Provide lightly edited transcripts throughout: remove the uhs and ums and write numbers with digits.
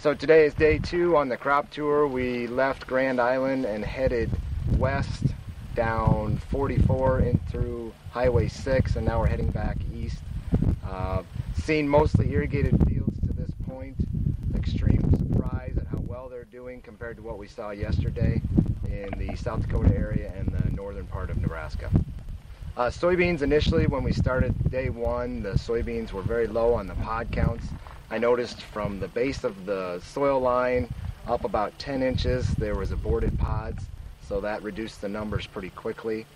So today is day 2 on the crop tour. We left Grand Island and headed west down 44 in through Highway 6, and now we're heading back east. Seen mostly irrigated fields to this point. Extreme surprise at how well they're doing compared to what we saw yesterday in the South Dakota area and the northern part of Nebraska. Soybeans initially, when we started day 1, the soybeans were very low on the pod counts. I noticed from the base of the soil line up about 10 inches there was aborted pods, so that reduced the numbers pretty quickly.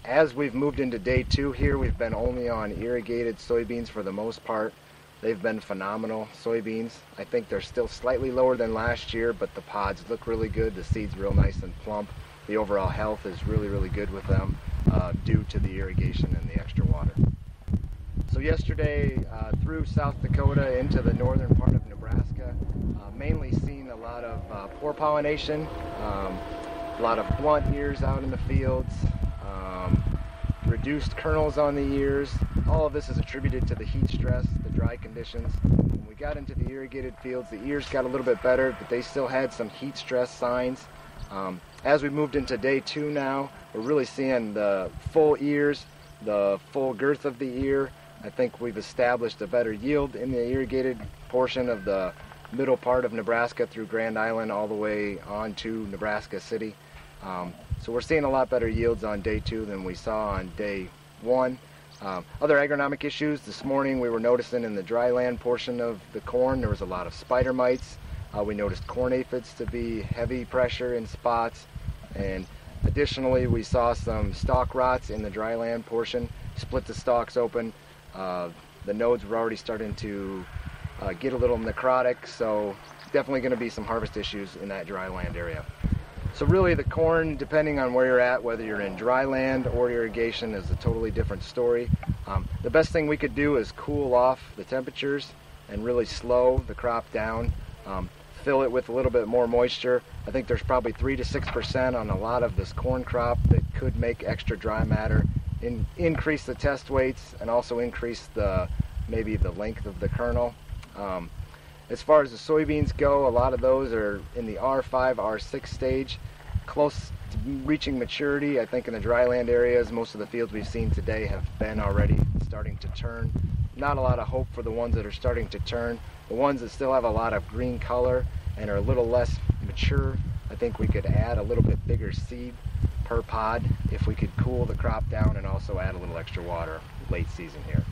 As we've moved into day 2 here, we've been only on irrigated soybeans for the most part. They've been phenomenal soybeans. I think they're still slightly lower than last year, but the pods look really good. The seed's real nice and plump. The overall health is really good with them due to the irrigation and the extra water. So yesterday through South Dakota into the northern part of Nebraska, mainly seen a lot of poor pollination, a lot of blunt ears out in the fields, reduced kernels on the ears. All of this is attributed to the heat stress, the dry conditions. When we got into the irrigated fields, the ears got a little bit better, but they still had some heat stress signs. As we moved into day 2 now, we're really seeing the full ears, the full girth of the ear. I think we've established a better yield in the irrigated portion of the middle part of Nebraska through Grand Island all the way on to Nebraska City. So we're seeing a lot better yields on day 2 than we saw on day 1. Other agronomic issues, this morning we were noticing in the dry land portion of the corn there was a lot of spider mites. We noticed corn aphids to be heavy pressure in spots, and additionally we saw some stalk rots in the dry land portion. Split the stalks open. The nodes were already starting to get a little necrotic, so definitely going to be some harvest issues in that dry land area. So really the corn, depending on where you're at, whether you're in dry land or irrigation, is a totally different story. The best thing we could do is cool off the temperatures and really slow the crop down. Fill it with a little bit more moisture. I think there's probably 3 to 6% on a lot of this corn crop that could make extra dry matter, increase the test weights, and also increase maybe the length of the kernel. As far as the soybeans go, a lot of those are in the R5, R6 stage, close to reaching maturity. I think in the dryland areas, most of the fields we've seen today have been already starting to turn. Not a lot of hope for the ones that are starting to turn. The ones that still have a lot of green color and are a little less mature, I think we could add a little bit bigger seed per pod if we could cool the crop down and also add a little extra water late season here.